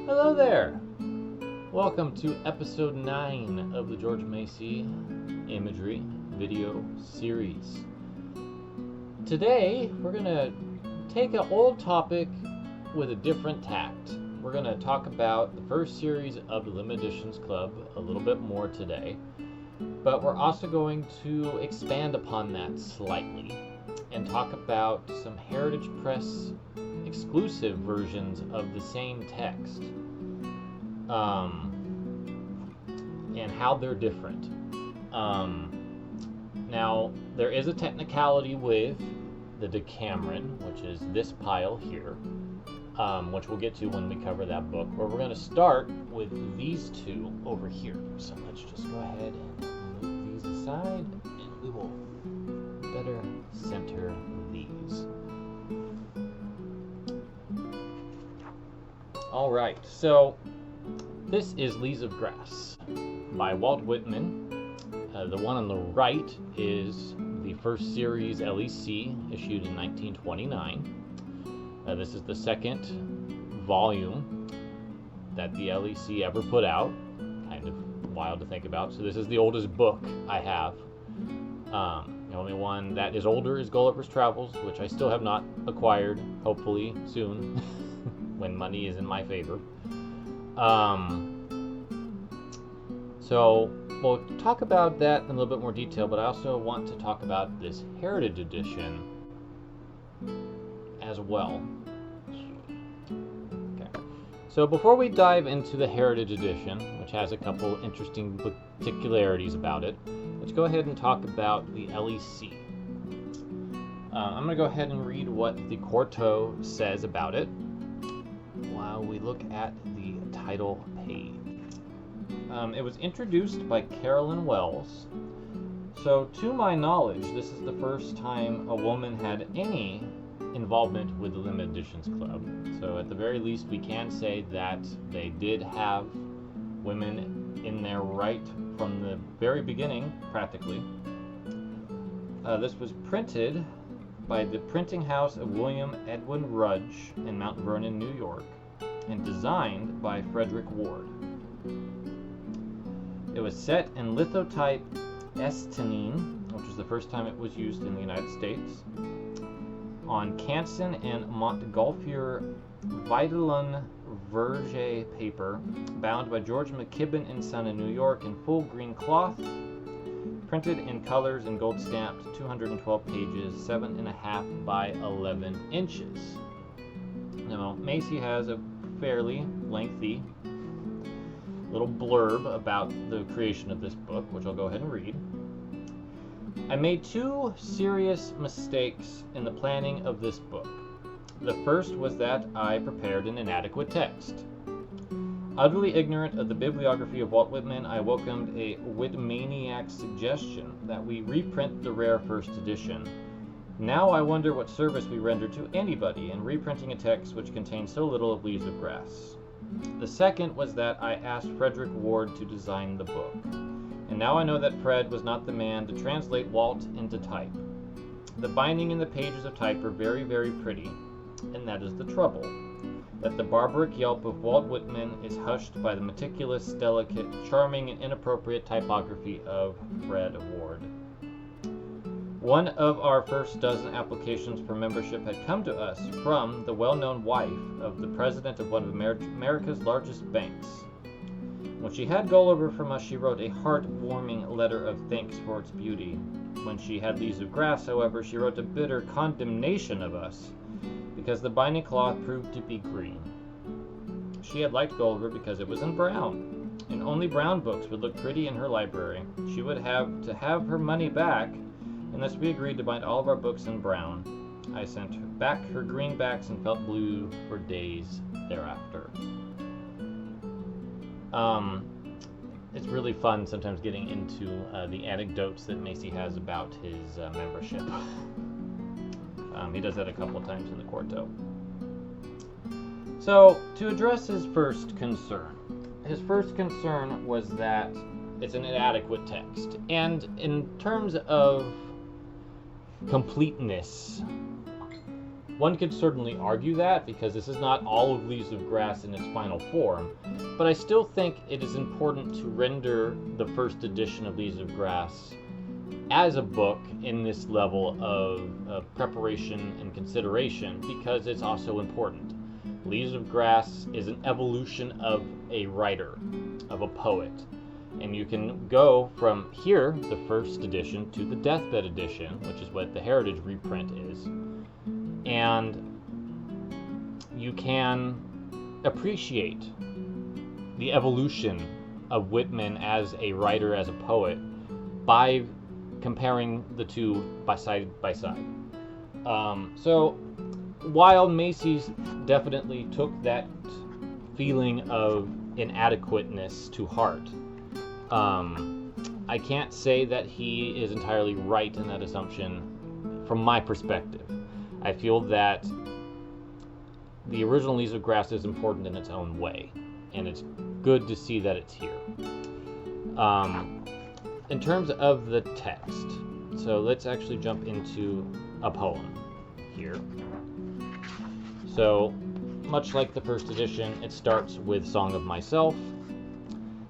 Hello there! Welcome to episode 9 of the George Macy Imagery video series. Today, we're going to take an old topic with a different tact. We're going to talk about the first series of the Limited Editions Club a little bit more today, but we're also going to expand upon that slightly and talk about some Heritage Press exclusive versions of the same text and how they're different. Now, there is a technicality with the Decameron, which is this pile here, which we'll get to when we cover that book, where we're going to start with these two over here. So let's just go ahead and move these aside, and we will better center these. All right, so this is Leaves of Grass by Walt Whitman. The one on the right is the first series LEC issued in 1929. This is the second volume that the LEC ever put out. Kind of wild to think about. So this is the oldest book I have. The only one that is older is Gulliver's Travels, which I still have not acquired, hopefully soon. When money is in my favor. So we'll talk about that in a little bit more detail, but I also want to talk about this Heritage Edition as well. Okay. So before we dive into the Heritage Edition, which has a couple interesting particularities about it, let's go ahead and talk about the LEC. I'm going to go ahead and read what the Quarto says about it while we look at the title page. It was introduced by Carolyn Wells. So to my knowledge, this is the first time a woman had any involvement with the Limited Editions Club. So at the very least, we can say that they did have women in there right from the very beginning, practically. This was printed by the printing house of William Edwin Rudge in Mount Vernon, New York, and designed by Frederick Ward. It was set in lithotype Estinine, which was the first time it was used in the United States, on Canson and Montgolfier Vidalon Verge paper, bound by George McKibben & Son in New York in full green cloth, printed in colors and gold stamped, 212 pages, 7.5 by 11 inches. Now, Macy has a fairly lengthy little blurb about the creation of this book, which I'll go ahead and read. I made two serious mistakes in the planning of this book. The first was that I prepared an inadequate text. Utterly ignorant of the bibliography of Walt Whitman, I welcomed a Whitmaniac suggestion that we reprint the rare first edition. Now I wonder what service we render to anybody in reprinting a text which contains so little of Leaves of Grass. The second was that I asked Frederick Ward to design the book. And now I know that Fred was not the man to translate Walt into type. The binding and the pages of type are very, very pretty, and that is the trouble. That the barbaric yelp of Walt Whitman is hushed by the meticulous, delicate, charming, and inappropriate typography of Fred Ward. One of our first dozen applications for membership had come to us from the well-known wife of the president of one of America's largest banks. When she had Gulliver from us, she wrote a heart-warming letter of thanks for its beauty. When she had Leaves of Grass, however, she wrote a bitter condemnation of us because the binding cloth proved to be green. She had liked Gulliver because it was in brown, and only brown books would look pretty in her library. She would have to have her money back unless we agreed to bind all of our books in brown. I sent back her greenbacks and felt blue for days thereafter. It's really fun sometimes getting into the anecdotes that Macy has about his membership. He does that a couple of times in the Quarto. So, to address his first concern was that it's an inadequate text. And in terms of completeness, One could certainly argue that, because this is not all of Leaves of Grass in its final form, but I still think it is important to render the first edition of Leaves of Grass as a book in this level of preparation and consideration, because it's also important. Leaves of Grass is an evolution of a writer, of a poet. And you can go from here, the first edition, to the Deathbed edition, which is what the Heritage reprint is. And you can appreciate the evolution of Whitman as a writer, as a poet, by comparing the two side by side. So while Macy's definitely took that feeling of inadequateness to heart, I can't say that he is entirely right in that assumption from my perspective. I feel that the original Leaves of Grass is important in its own way, and it's good to see that it's here. In terms of the text, so let's actually jump into a poem here. So, much like the first edition, it starts with Song of Myself,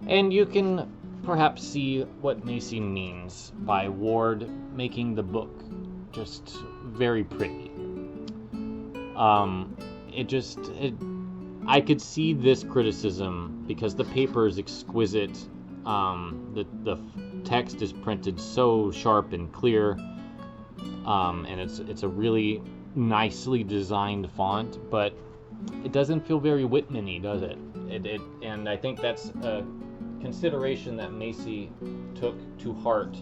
and you can perhaps see what Macy means by Ward making the book just very pretty. I could see this criticism because the paper is exquisite. The text is printed so sharp and clear, and it's a really nicely designed font, but it doesn't feel very Whitman-y, does it? And I think that's a consideration that Macy took to heart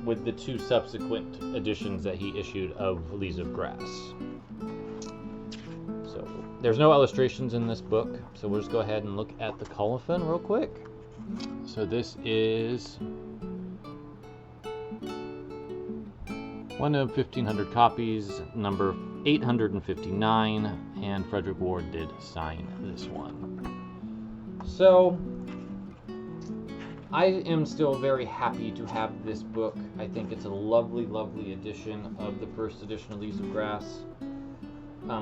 with the two subsequent editions that he issued of Leaves of Grass. So there's no illustrations in this book, so we'll just go ahead and look at the colophon real quick. So this is one of 1,500 copies, number 859, and Frederick Ward did sign this one. So I am still very happy to have this book. I think it's a lovely, lovely edition of the first edition of Leaves of Grass.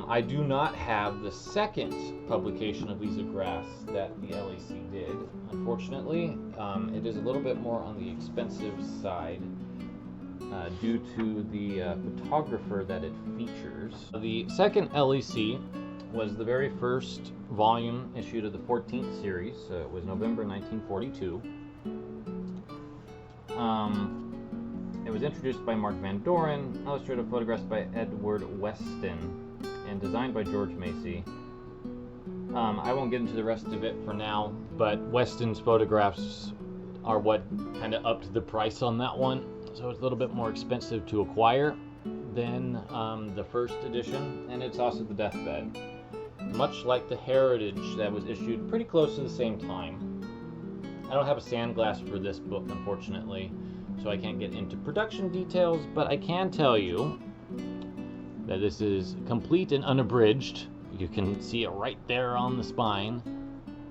I do not have the second publication of Leaves of Grass that the LEC did, unfortunately. It is a little bit more on the expensive side due to the photographer that it features. The second LEC was the very first volume issued of the 14th series, so it was November 1942. It was introduced by Mark Van Doren, illustrated photographs by Edward Weston, and designed by George Macy. I won't get into the rest of it for now, but Weston's photographs are what kind of upped the price on that one, so it's a little bit more expensive to acquire than the first edition, and it's also the Deathbed. Much like the Heritage that was issued pretty close to the same time. I don't have a sandglass for this book, unfortunately, so I can't get into production details, but I can tell you that this is complete and unabridged. You can see it right there on the spine.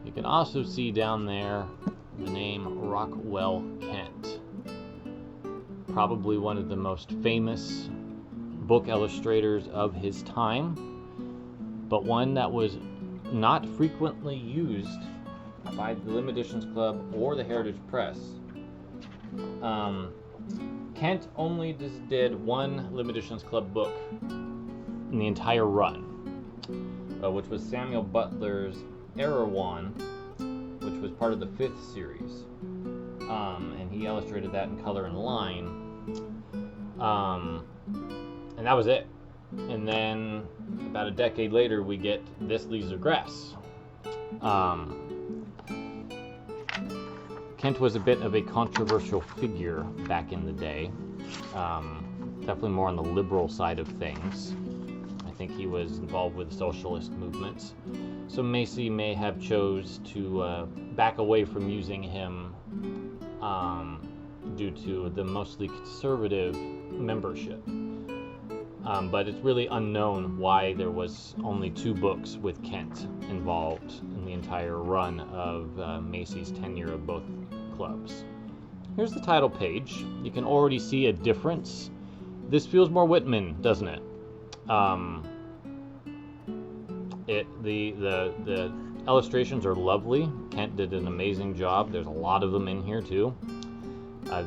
You can also see down there the name Rockwell Kent. Probably one of the most famous book illustrators of his time, but one that was not frequently used by the Lim Editions Club or the Heritage Press. Kent only did one Lim Editions Club book in the entire run, which was Samuel Butler's Erewhon, which was part of the 5th series, and he illustrated that in color and line, and that was it. And then about a decade later we get this Leaves of Grass. Kent was a bit of a controversial figure back in the day, definitely more on the liberal side of things. I think he was involved with socialist movements, so Macy may have chose to back away from using him due to the mostly conservative membership. But it's really unknown why there was only 2 books with Kent involved in the entire run of Macy's tenure of both clubs. Here's the title page. You can already see a difference. This feels more Whitman, doesn't it? The illustrations are lovely. Kent did an amazing job. There's a lot of them in here too.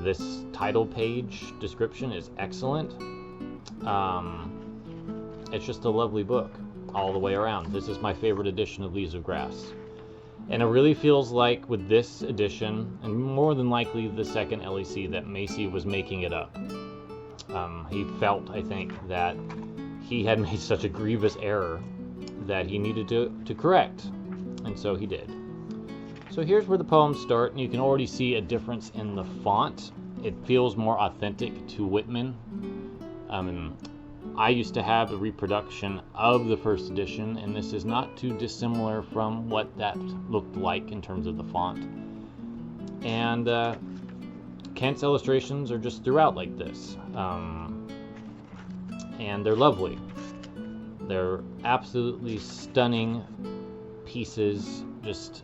This title page description is excellent. It's just a lovely book all the way around. This is my favorite edition of Leaves of Grass. And it really feels like with this edition, and more than likely the second LEC, that Macy was making it up. He felt, I think, that he had made such a grievous error that he needed to correct, and so he did. So here's where the poems start, and you can already see a difference in the font. It feels more authentic to Whitman. I used to have a reproduction of the first edition, and this is not too dissimilar from what that looked like in terms of the font. And Kent's illustrations are just throughout like this. And they're lovely. They're absolutely stunning pieces, just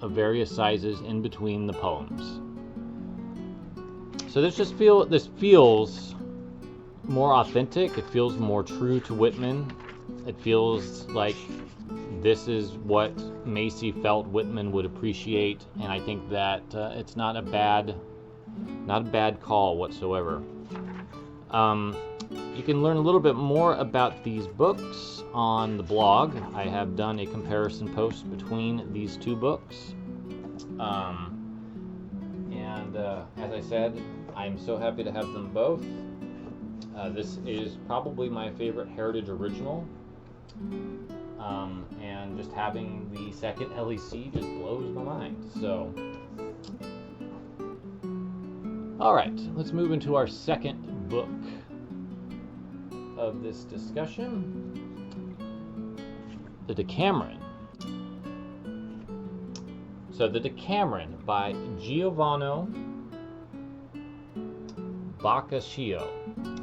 of various sizes in between the poems. So this feels more authentic. It feels more true to Whitman. It feels like this is what Macy felt Whitman would appreciate, and I think that it's not a bad call whatsoever. You can learn a little bit more about these books on the blog. I have done a comparison post between these two books. As I said, I'm so happy to have them both. This is probably my favorite Heritage original. And just having the second LEC just blows my mind. So, alright, let's move into our second book of this discussion, the Decameron. So the Decameron by Giovanni Boccaccio.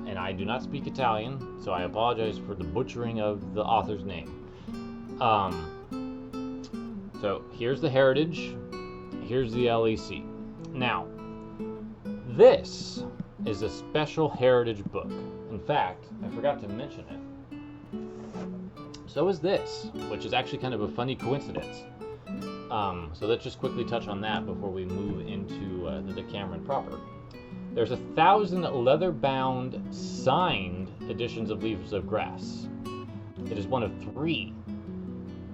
And I do not speak Italian, so I apologize for the butchering of the author's name. So here's the Heritage, here's the LEC. Now, this is a special Heritage book. In fact, I forgot to mention it. So is this, which is actually kind of a funny coincidence. So let's just quickly touch on that before we move into the Decameron proper. There's 1,000 leather-bound, signed editions of Leaves of Grass. It is one of 3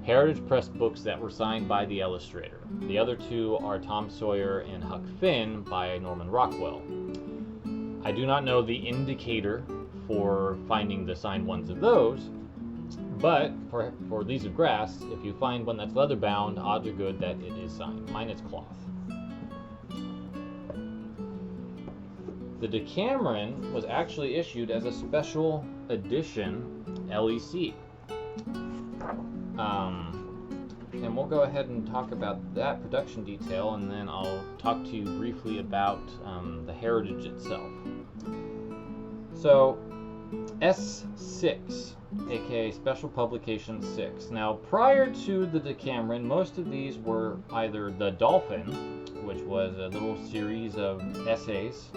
Heritage Press books that were signed by the illustrator. The other 2 are Tom Sawyer and Huck Finn by Norman Rockwell. I do not know the indicator for finding the signed ones of those, but for Leaves of Grass, if you find one that's leather-bound, odds are good that it is signed. Mine is cloth. The Decameron was actually issued as a special edition LEC. And we'll go ahead and talk about that production detail, and then I'll talk to you briefly about the Heritage itself. So, S6, aka Special Publication 6. Now, prior to the Decameron, most of these were either The Dolphin, which was a little series of essays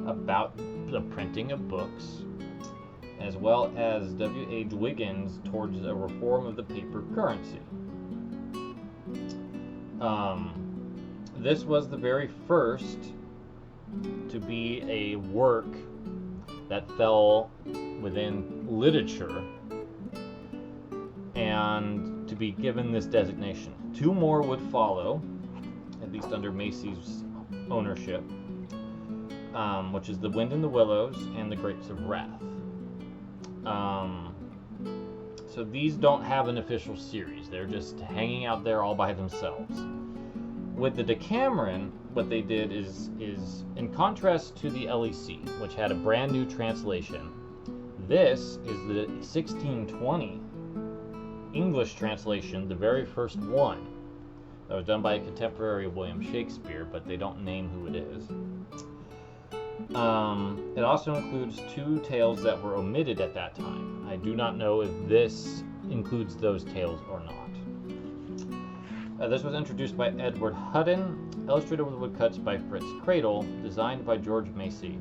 about the printing of books, as well as W.H. Wiggins towards a reform of the paper currency. This was the very first to be a work that fell within literature and to be given this designation. 2 more would follow, at least under Macy's ownership, which is The Wind in the Willows and The Grapes of Wrath. So these don't have an official series. They're just hanging out there all by themselves. With the Decameron, what they did is in contrast to the LEC, which had a brand new translation, this is the 1620 English translation, the very first one. That was done by a contemporary of William Shakespeare, but they don't name who it is. It also includes 2 tales that were omitted at that time. I do not know if this includes those tales or not. This was introduced by Edward Hutton, illustrated with woodcuts by Fritz Cradle, designed by George Macy.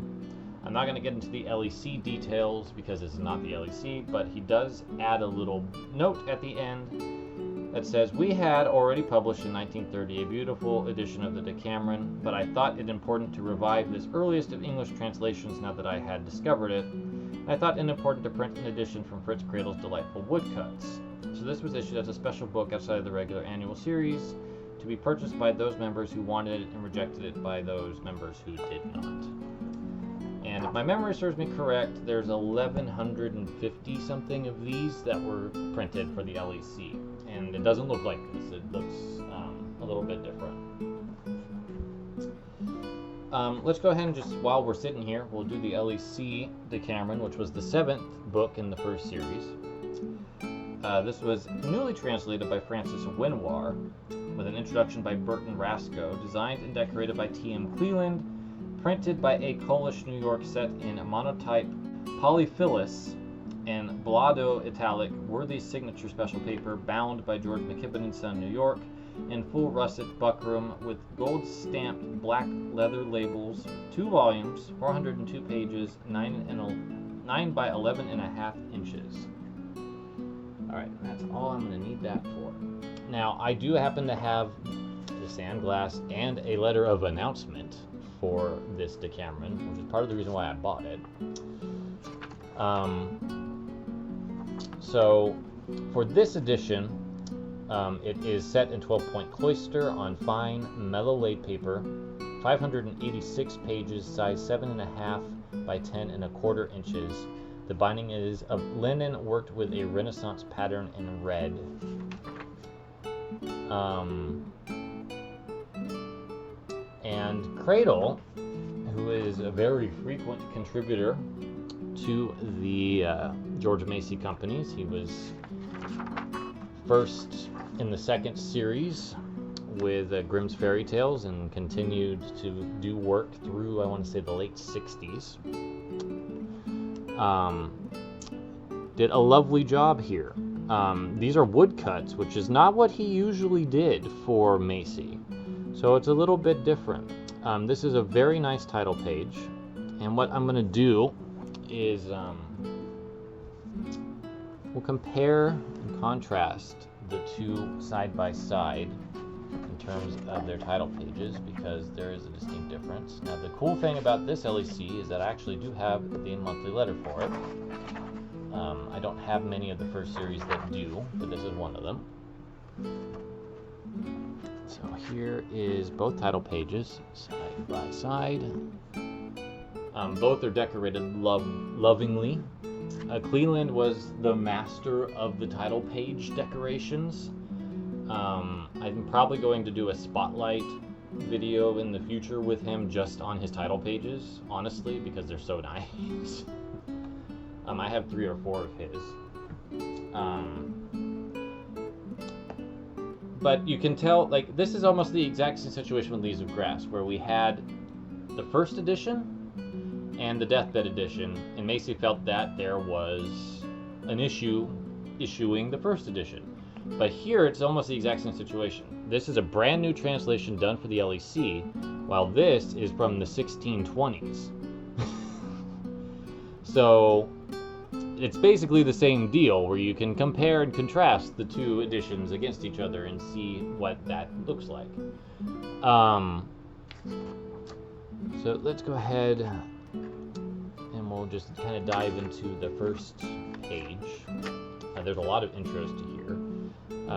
I'm not going to get into the LEC details because this is not the LEC, but he does add a little note at the end that says, "We had already published in 1930 a beautiful edition of the Decameron, but I thought it important to revive this earliest of English translations now that I had discovered it. I thought it important to print an edition from Fritz Cradle's delightful woodcuts." So this was issued as a special book outside of the regular annual series, to be purchased by those members who wanted it and rejected it by those members who did not. And if my memory serves me correct, there's 1,150 something of these that were printed for the LEC. And it doesn't look like this. It looks a little bit different. Let's go ahead and just, while we're sitting here, we'll do the LEC Decameron, which was the 7th book in the first series. This was newly translated by Francis Winoir, with an introduction by Burton Rasco, designed and decorated by T.M. Cleland, printed by A. Kolish, New York, set in monotype polyphilus and Blado italic, worthy signature special paper, bound by George McKibben & Son, New York, in full russet buckram with gold-stamped black leather labels, 2 volumes, 402 pages, 9 by 11.5 inches. Alright, that's all I'm going to need that for. Now, I do happen to have the sandglass and a letter of announcement for this Decameron, which is part of the reason why I bought it. So, for this edition, it is set in 12-point cloister on fine, mellow laid paper, 586 pages, size 7.5 by 10.25 inches. The binding is of linen worked with a Renaissance pattern in red. And Cradle, who is a very frequent contributor to the George Macy companies, he was first in the 2nd series with Grimm's Fairy Tales and continued to do work through, I want to say, the late 60s. Did a lovely job here. These are woodcuts, which is not what he usually did for Macy. So it's a little bit different. This is a very nice title page. And what I'm going to do is we'll compare and contrast the two side by side in terms of their title pages, because there is a distinct difference. Now, the cool thing about this LEC is that I actually do have the monthly letter for it. I don't have many of the first series that do, but this is one of them. So here is both title pages, side by side. Both are decorated lovingly. Cleland was the master of the title page decorations. I'm probably going to do a spotlight video in the future with him just on his title pages, honestly, because they're so nice. I have 3 or 4 of his. But you can tell, like, this is almost the exact same situation with Leaves of Grass, where we had the first edition and the Deathbed edition, and Macy felt that there was an issue issuing the first edition. But here, it's almost the exact same situation. This is a brand new translation done for the LEC, while this is from the 1620s. So, it's basically the same deal, where you can compare and contrast the two editions against each other and see what that looks like. So let's go ahead and we'll just kind of dive into the first page. There's a lot of interest here,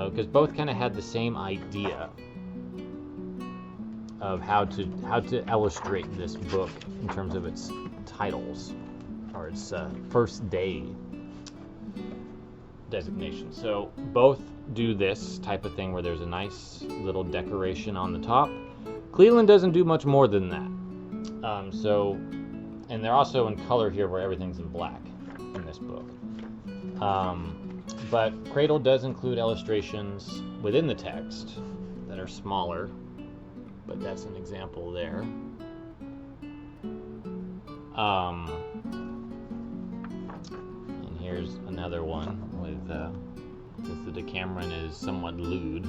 because both kind of had the same idea of how to illustrate this book in terms of its titles, or its first day designation. So both do this type of thing where there's a nice little decoration on the top. Cleland doesn't do much more than that. And they're also in color here, where everything's in black in this book. But Cradle does include illustrations within the text that are smaller, but that's an example there. And here's another one with, since the Decameron is somewhat lewd,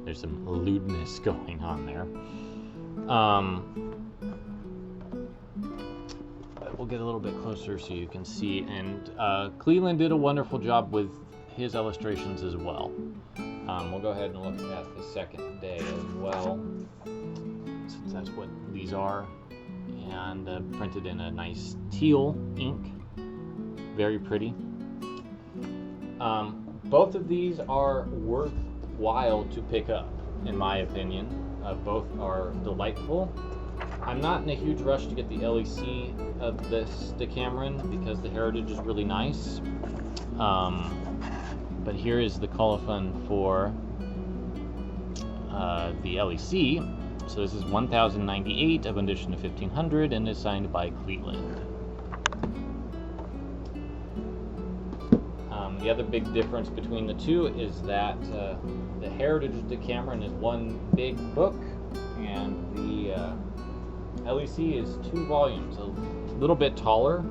there's some lewdness going on there. we'll get a little bit closer so you can see. And Cleland did a wonderful job with his illustrations as well. We'll go ahead and look at the second day as well, since that's what these are. And printed in a nice teal ink. Very pretty. Both of these are worthwhile to pick up, in my opinion. Both are delightful. I'm not in a huge rush to get the LEC of this Decameron because the heritage is really nice. But here is the colophon for the LEC. So this is 1098 of edition of 1500 and is signed by Cleland. The other big difference between the two is that the Heritage Decameron is one big book, and the LEC is 2 volumes, a little bit taller,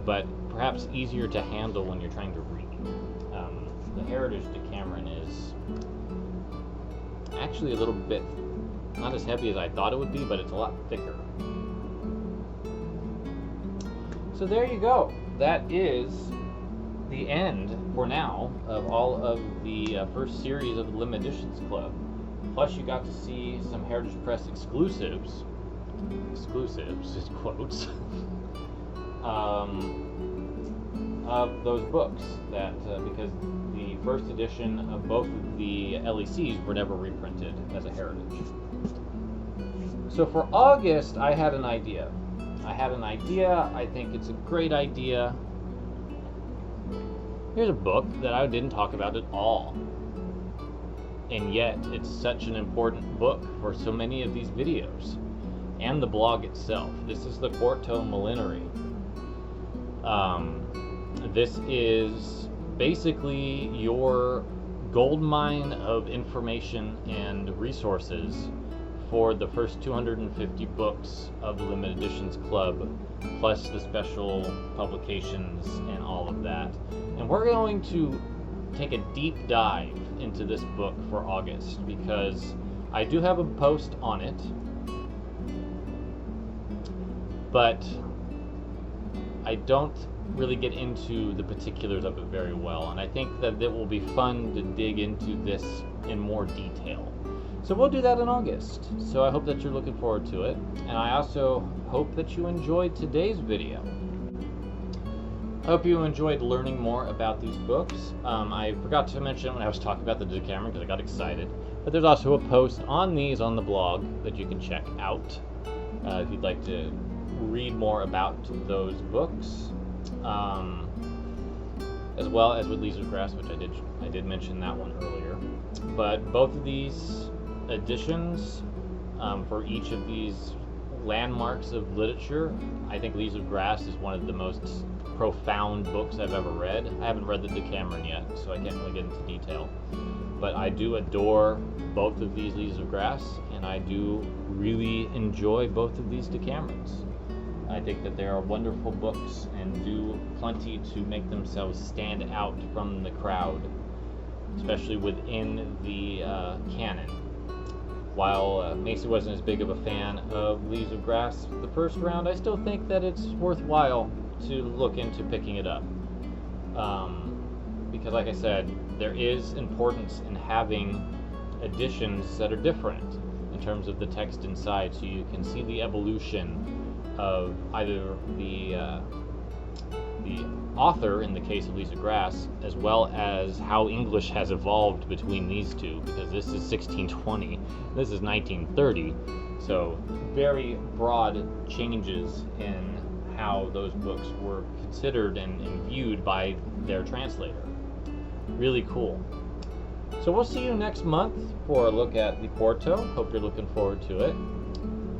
but perhaps easier to handle when you're trying to read. The Heritage Decameron is actually a little bit, not as heavy as I thought it would be, but it's a lot thicker. So there you go. That is the end, for now, of all of the first series of the Limited Editions Club. Plus you got to see some Heritage Press exclusives, just quotes, of those books, that because the first edition of both of the LECs were never reprinted as a heritage. So for August, I had an idea. I think it's a great idea. Here's a book that I didn't talk about at all, and yet it's such an important book for so many of these videos, and the blog itself. This is the Quarto Millenary. This is basically your gold mine of information and resources for the first 250 books of the Limited Editions Club, plus the special publications and all of that. And we're going to take a deep dive into this book for August, because I do have a post on it, but I don't really get into the particulars of it very well, and I think that it will be fun to dig into this in more detail. So we'll do that in August. So I hope that you're looking forward to it, and I also hope that you enjoyed today's video. I hope you enjoyed learning more about these books. I forgot to mention when I was talking about the Decameron because I got excited, but there's also a post on these on the blog that you can check out if you'd like to read more about those books, as well as with Leaves of Grass, which I did mention that one earlier. But both of these editions, for each of these landmarks of literature, I think Leaves of Grass is one of the most profound books I've ever read. I haven't read the Decameron yet, so I can't really get into detail. But I do adore both of these Leaves of Grass, and I do really enjoy both of these Decamerons. I think that they are wonderful books and do plenty to make themselves stand out from the crowd, especially within the canon. While Macy wasn't as big of a fan of Leaves of Grass the first round, I still think that it's worthwhile to look into picking it up. Because like I said, there is importance in having editions that are different in terms of the text inside, so you can see the evolution of either the author, in the case of Leaves of Grass, as well as how English has evolved between these two, because this is 1620, this is 1930, so very broad changes in how those books were considered and viewed by their translator. Really cool. So we'll see you next month for a look at the Quarto. Hope you're looking forward to it.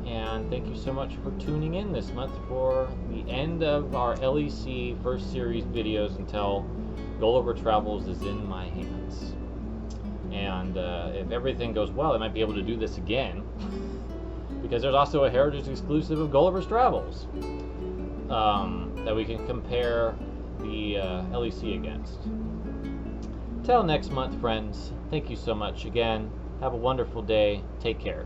And thank you so much for tuning in this month for the end of our LEC first series videos until Gulliver Travels is in my hands. And if everything goes well, I might be able to do this again, because there's also a Heritage exclusive of Gulliver's Travels that we can compare the LEC against. Till next month, friends, thank you so much again. Have a wonderful day. Take care.